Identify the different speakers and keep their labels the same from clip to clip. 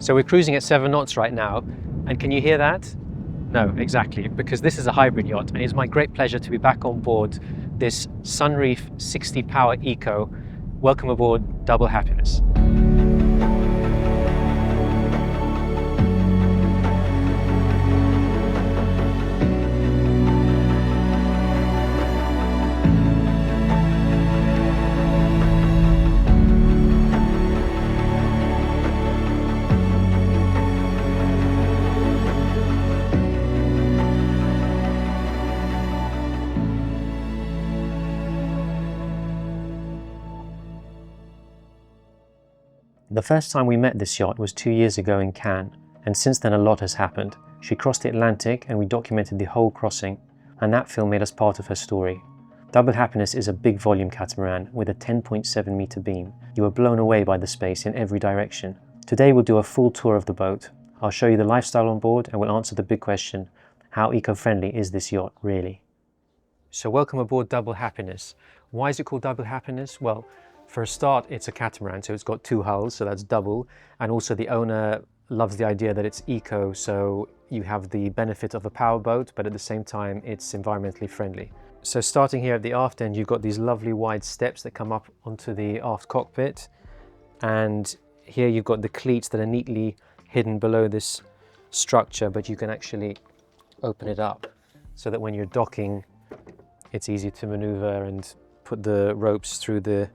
Speaker 1: So we're cruising at 7 knots right now, and can you hear that? No, exactly, because this is a hybrid yacht, and it's my great pleasure to be back on board this Sunreef 60 Power Eco. Welcome aboard, double happiness. The first time we met this yacht was 2 years ago in Cannes, and since then a lot has happened. She crossed the Atlantic and we documented the whole crossing, and that film made us part of her story. Double Happiness is a big volume catamaran with a 10.7 meter beam. You are blown away by the space in every direction. Today we'll do a full tour of the boat. I'll show you the lifestyle on board and we'll answer the big question, how eco-friendly is this yacht really? So welcome aboard Double Happiness. Why is it called Double Happiness? Well, for a start, it's a catamaran, so it's got 2 hulls, so that's double. And also the owner loves the idea that it's eco, so you have the benefit of a powerboat, but at the same time, it's environmentally friendly. So starting here at the aft end, you've got these lovely wide steps that come up onto the aft cockpit. And here you've got the cleats that are neatly hidden below this structure, but you can actually open it up so that when you're docking, it's easy to maneuver and put the ropes through the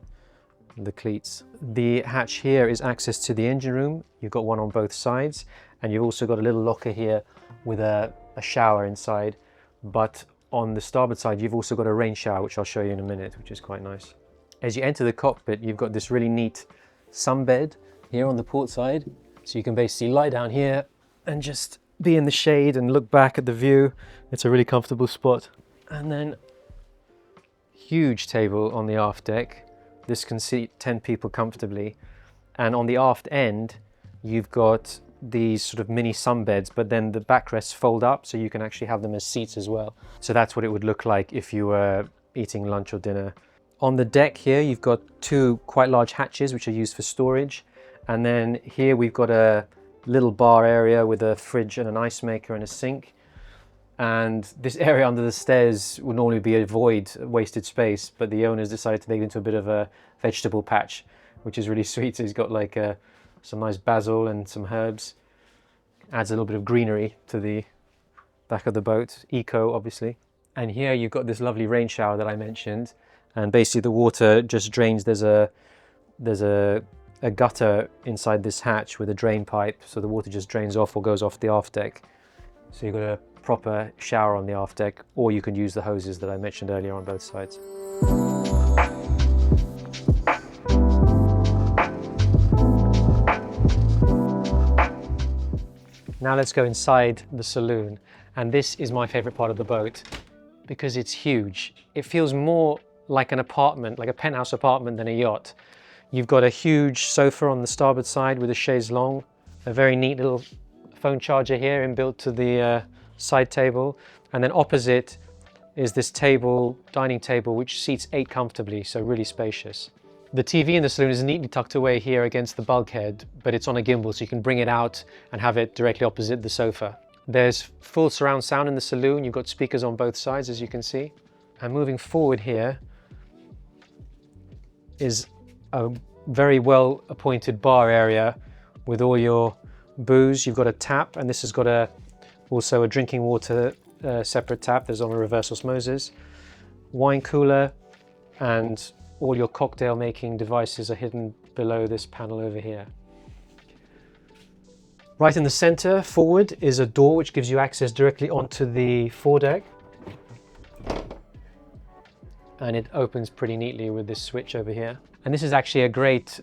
Speaker 1: cleats. The hatch here is access to the engine room. You've got one on both sides, and you've also got a little locker here with a shower inside. But on the starboard side, you've also got a rain shower, which I'll show you in a minute, which is quite nice. As you enter the cockpit, you've got this really neat sunbed here on the port side. So you can basically lie down here and just be in the shade and look back at the view. It's a really comfortable spot. And then huge table on the aft deck. This can seat 10 people comfortably. And on the aft end, you've got these sort of mini sunbeds, but then the backrests fold up so you can actually have them as seats as well. So that's what it would look like if you were eating lunch or dinner. On the deck here, you've got 2 quite large hatches, which are used for storage. And then here we've got a little bar area with a fridge and an ice maker and a sink. And this area under the stairs would normally be a void, wasted space, but the owners decided to make it into a bit of a vegetable patch, which is really sweet. So he's got like some nice basil and some herbs. Adds a little bit of greenery to the back of the boat. Eco, obviously. And here you've got this lovely rain shower that I mentioned. And basically the water just drains. There's a gutter inside this hatch with a drain pipe, so the water just drains off or goes off the aft deck. So you've got a proper shower on the aft deck, or you can use the hoses that I mentioned earlier on both sides. Now let's go inside the saloon, and this is my favorite part of the boat because it's huge. It feels more like an apartment, like a penthouse apartment, than a yacht. You've got a huge sofa on the starboard side with a chaise longue, a very neat little phone charger here inbuilt to the side table, and then opposite is this table, dining table, which seats 8 comfortably, so really spacious. The TV in the saloon is neatly tucked away here against the bulkhead, but it's on a gimbal, so you can bring it out and have it directly opposite the sofa. There's full surround sound in the saloon. You've got speakers on both sides, as you can see. And moving forward here is a very well appointed bar area with all your booze. You've got a tap, and this has got also a drinking water separate tap. There's on a reverse osmosis. Wine cooler, and all your cocktail making devices are hidden below this panel over here. Right in the center forward is a door which gives you access directly onto the foredeck. And it opens pretty neatly with this switch over here. And this is actually a great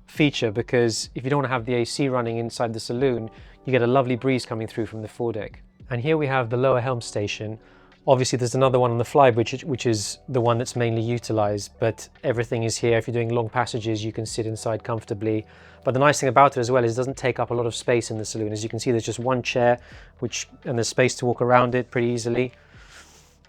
Speaker 1: feature because if you don't want to have the AC running inside the saloon, you get a lovely breeze coming through from the foredeck. And here we have the lower helm station. Obviously there's another one on the Flybridge, which is the one that's mainly utilized, but everything is here. If you're doing long passages, you can sit inside comfortably. But the nice thing about it as well is it doesn't take up a lot of space in the saloon. As you can see, there's just one chair, and there's space to walk around it pretty easily.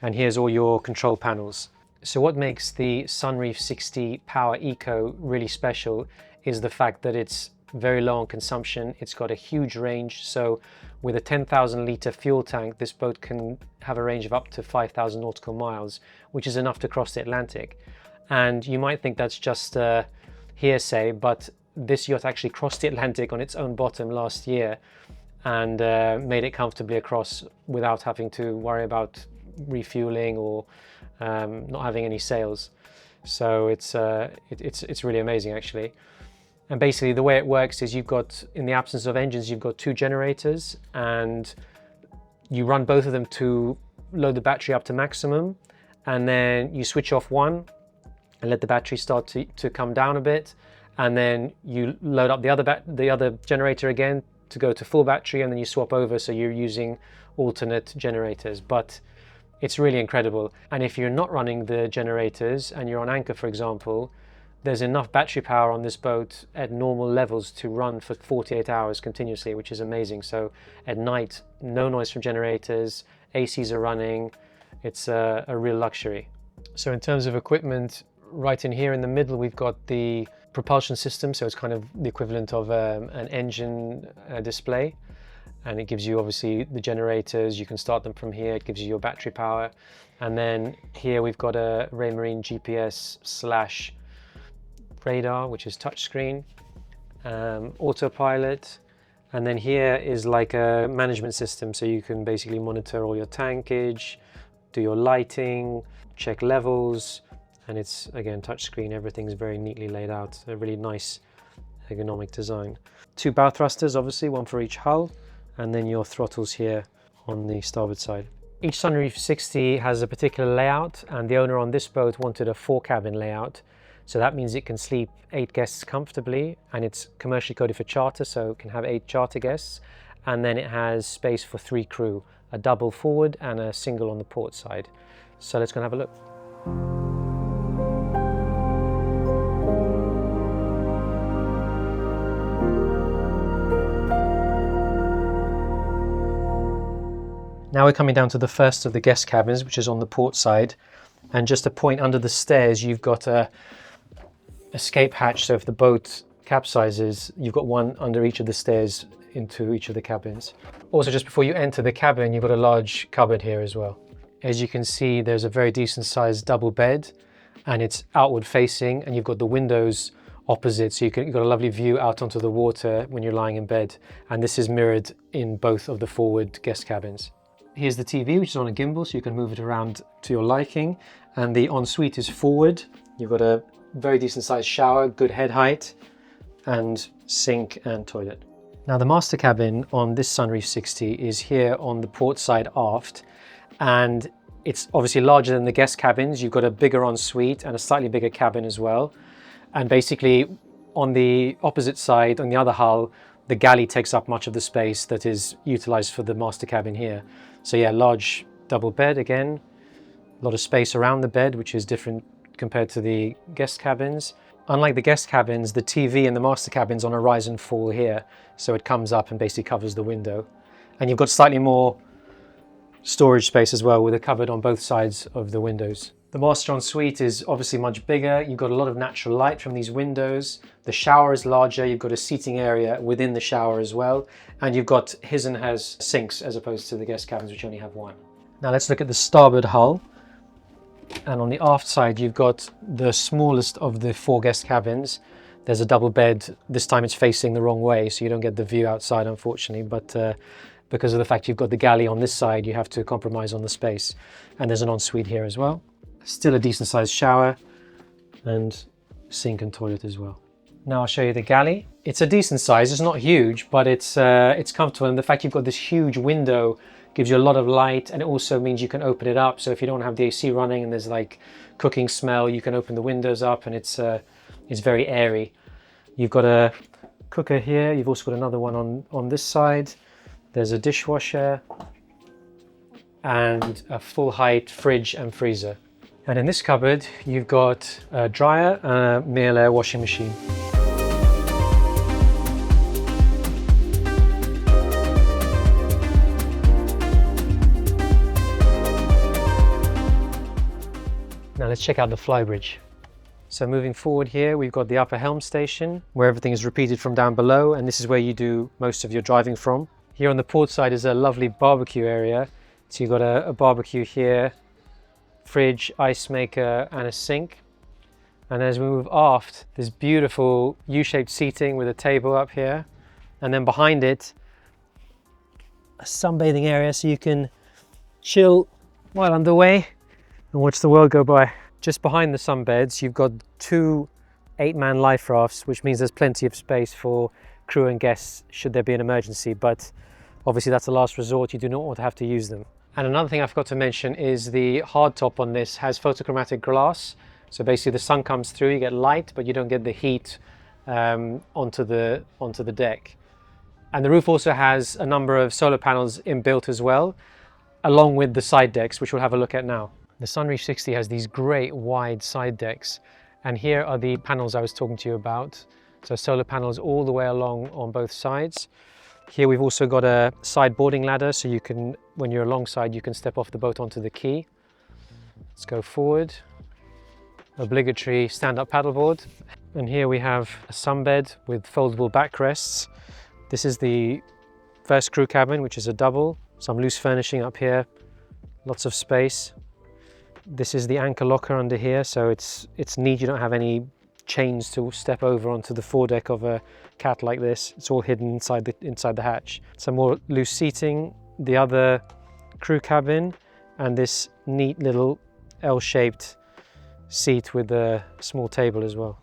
Speaker 1: And here's all your control panels. So what makes the Sunreef 60 Power Eco really special is the fact that it's very low on consumption. It's got a huge range. So with a 10,000 litre fuel tank, this boat can have a range of up to 5,000 nautical miles, which is enough to cross the Atlantic. And you might think that's just hearsay, but this yacht actually crossed the Atlantic on its own bottom last year and made it comfortably across without having to worry about refueling or not having any sails. So it's really amazing actually. And basically the way it works is you've got, in the absence of engines, you've got 2 generators and you run both of them to load the battery up to maximum, and then you switch off one and let the battery start to come down a bit, and then you load up the other generator again to go to full battery, and then you swap over, so you're using alternate generators. But it's really incredible. And if you're not running the generators and you're on anchor, for example, there's enough battery power on this boat at normal levels to run for 48 hours continuously, which is amazing. So at night, no noise from generators, ACs are running. It's a real luxury. So in terms of equipment, right in here in the middle, we've got the propulsion system. So it's kind of the equivalent of an engine display. And it gives you obviously the generators. You can start them from here. It gives you your battery power. And then here we've got a Raymarine GPS / radar, which is touchscreen, autopilot, and then here is like a management system, so you can basically monitor all your tankage, do your lighting, check levels, and it's again touchscreen. Everything's very neatly laid out. A really nice ergonomic design. 2 bow thrusters, obviously, one for each hull, and then your throttles here on the starboard side. Each Sunreef 60 has a particular layout, and the owner on this boat wanted a 4-cabin layout. So that means it can sleep 8 guests comfortably, and it's commercially coded for charter, so it can have 8 charter guests. And then it has space for 3 crew, a double forward and a single on the port side. So let's go and have a look. Now we're coming down to the first of the guest cabins, which is on the port side. And just a point, under the stairs, you've got a escape hatch, so if the boat capsizes, you've got one under each of the stairs into each of the cabins. Also, just before you enter the cabin, you've got a large cupboard here as well. As you can see, there's a very decent sized double bed, and it's outward facing, and you've got the windows opposite, so you've got a lovely view out onto the water when you're lying in bed, and this is mirrored in both of the forward guest cabins. Here's the TV, which is on a gimbal, so you can move it around to your liking, and the ensuite is forward. You've got a very decent sized shower, good head height, and sink and toilet. Now the master cabin on this Sunreef 60 is here on the port side aft, and it's obviously larger than the guest cabins. You've got a bigger ensuite and a slightly bigger cabin as well. And basically on the opposite side, on the other hull, the galley takes up much of the space that is utilized for the master cabin here. So yeah, large double bed again, a lot of space around the bed, which is different compared to the guest cabins. Unlike the guest cabins, the TV in the master cabin's on a rise and fall here, so it comes up and basically covers the window. And you've got slightly more storage space as well, with a cupboard on both sides of the windows. The master ensuite is obviously much bigger. You've got a lot of natural light from these windows. The shower is larger. You've got a seating area within the shower as well. And you've got his and hers sinks as opposed to the guest cabins, which only have one. Now let's look at the starboard hull. And on the aft side, you've got the smallest of the 4 guest cabins. There's a double bed. This time it's facing the wrong way, so you don't get the view outside, unfortunately. But because of the fact you've got the galley on this side, you have to compromise on the space. And there's an ensuite here as well. Still a decent sized shower and sink and toilet as well. Now I'll show you the galley. It's a decent size. It's not huge, but it's comfortable. And the fact you've got this huge window gives you a lot of light, and it also means you can open it up. So if you don't have the AC running and there's like cooking smell, you can open the windows up, and it's very airy. You've got a cooker here. You've also got another one on this side. There's a dishwasher and a full height fridge and freezer. And in this cupboard, you've got a dryer and a Miele Air washing machine. Now let's check out the Flybridge. So moving forward here, we've got the upper helm station where everything is repeated from down below, and this is where you do most of your driving from. Here on the port side is a lovely barbecue area. So you've got a barbecue here, fridge, ice maker and a sink. And as we move aft, there's beautiful U-shaped seating with a table up here. And then behind it, a sunbathing area so you can chill while underway and watch the world go by. Just behind the sunbeds, you've got 2 8-man life rafts, which means there's plenty of space for crew and guests should there be an emergency. But obviously that's a last resort. You do not want to have to use them. And another thing I forgot to mention is the hardtop on this has photochromatic glass. So basically the sun comes through, you get light, but you don't get the heat onto the deck. And the roof also has a number of solar panels inbuilt as well, along with the side decks, which we'll have a look at now. The Sunreef 60 has these great wide side decks, and here are the panels I was talking to you about. So solar panels all the way along on both sides. Here we've also got a side boarding ladder, so you can, when you're alongside, you can step off the boat onto the quay. Let's go forward. Obligatory stand-up paddleboard. And here we have a sunbed with foldable backrests. This is the first crew cabin, which is a double. Some loose furnishing up here, lots of space. This is the anchor locker under here, so it's neat. You don't have any chains to step over onto the foredeck of a cat like this. It's all hidden inside the hatch. Some more loose seating, the other crew cabin, and this neat little L-shaped seat with a small table as well.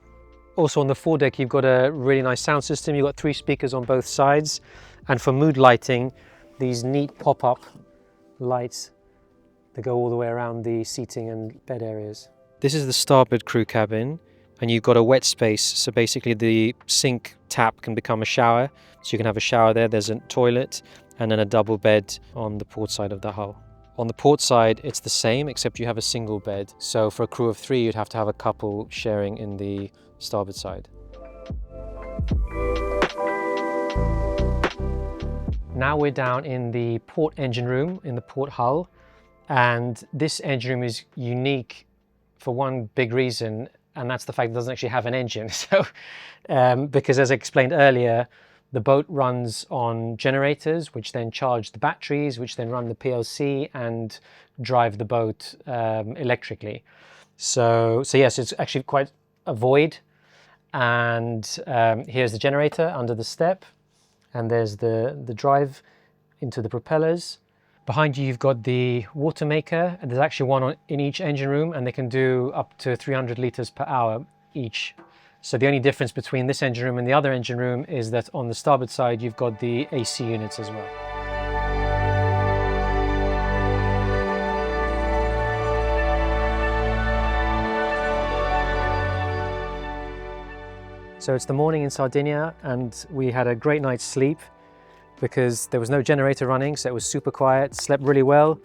Speaker 1: Also on the foredeck, you've got a really nice sound system. You've got 3 speakers on both sides, and for mood lighting, these neat pop-up lights that go all the way around the seating and bed areas. This is the starboard crew cabin, and you've got a wet space, so basically the sink tap can become a shower, so you can have a shower there. There's a toilet and then a double bed on the port side of the hull. On the port side, it's the same, except you have a single bed. So for a crew of 3, you'd have to have a couple sharing in the starboard side. Now we're down in the port engine room, in the port hull. And this engine room is unique for one big reason, and that's the fact it doesn't actually have an engine. So, because as I explained earlier, the boat runs on generators, which then charge the batteries, which then run the PLC and drive the boat electrically. So yes, it's actually quite a void. And here's the generator under the step, and there's the drive into the propellers. Behind you, you've got the water maker, and there's actually one in each engine room, and they can do up to 300 litres per hour each. So the only difference between this engine room and the other engine room is that on the starboard side, you've got the AC units as well. So it's the morning in Sardinia, and we had a great night's sleep because there was no generator running, so it was super quiet, slept really well,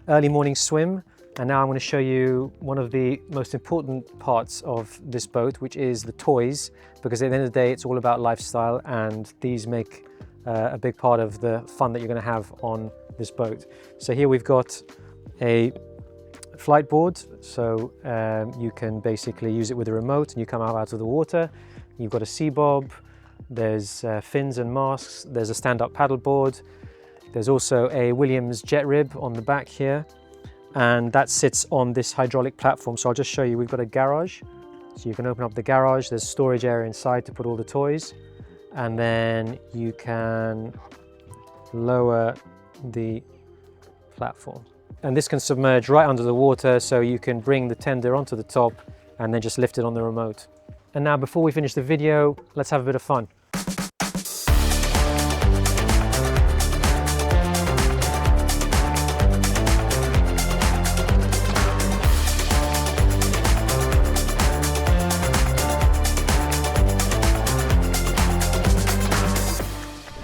Speaker 1: early morning swim. And now I'm going to show you one of the most important parts of this boat, which is the toys, because at the end of the day, it's all about lifestyle, and these make a big part of the fun that you're going to have on this boat. So here we've got a flight board, so you can basically use it with a remote and you come out of the water. You've got a sea bob, there's fins and masks, there's a stand-up paddleboard, there's also a Williams jet rib on the back here, and that sits on this hydraulic platform. So I'll just show you, we've got a garage, so you can open up the garage, there's a storage area inside to put all the toys, and then you can lower the platform. And this can submerge right under the water, so you can bring the tender onto the top and then just lift it on the remote. And now before we finish the video, let's have a bit of fun.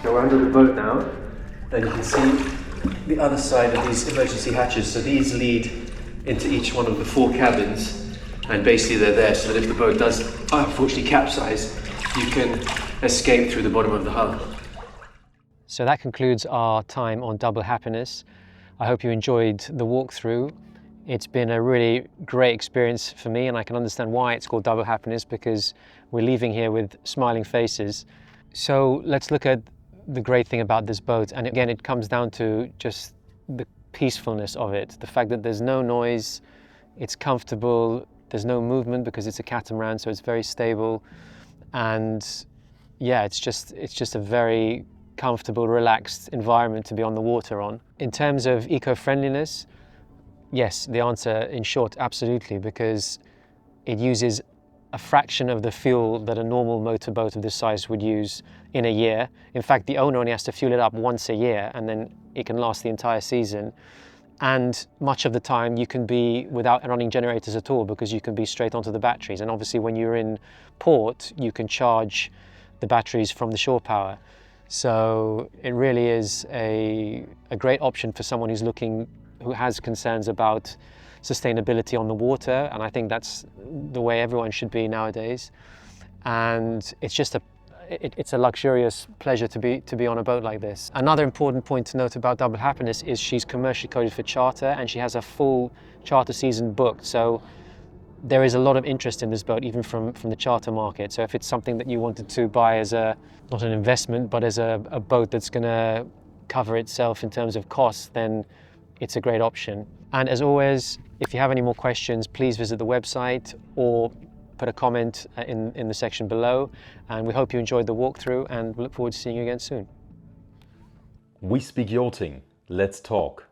Speaker 1: So we're under the boat now, and you can see the other side of these emergency hatches. So these lead into each one of the 4 cabins. And basically they're there so that if the boat does unfortunately capsize, you can escape through the bottom of the hull. So that concludes our time on Double Happiness. I hope you enjoyed the walkthrough. It's been a really great experience for me, and I can understand why it's called Double Happiness, because we're leaving here with smiling faces. So let's look at the great thing about this boat. And again, it comes down to just the peacefulness of it. The fact that there's no noise, it's comfortable, there's no movement because it's a catamaran, so it's very stable. And yeah, it's just a very comfortable, relaxed environment to be on the water on. In terms of eco-friendliness, yes, the answer in short, absolutely, because it uses a fraction of the fuel that a normal motorboat of this size would use in a year. In fact, the owner only has to fuel it up once a year, and then it can last the entire season. And much of the time you can be without running generators at all, because you can be straight onto the batteries. And obviously when you're in port, you can charge the batteries from the shore power. So it really is a great option for someone who has concerns about sustainability on the water, and I think that's the way everyone should be nowadays. And it's a luxurious pleasure to be on a boat like this. Another important point to note about Double Happiness is she's commercially coded for charter, and she has a full charter season booked. So there is a lot of interest in this boat, even from the charter market. So if it's something that you wanted to buy as not an investment, but as a boat that's going to cover itself in terms of costs, then it's a great option. And as always, if you have any more questions, please visit the website or put a comment in the section below. And we hope you enjoyed the walkthrough, and we look forward to seeing you again soon.
Speaker 2: We speak yachting. Let's talk.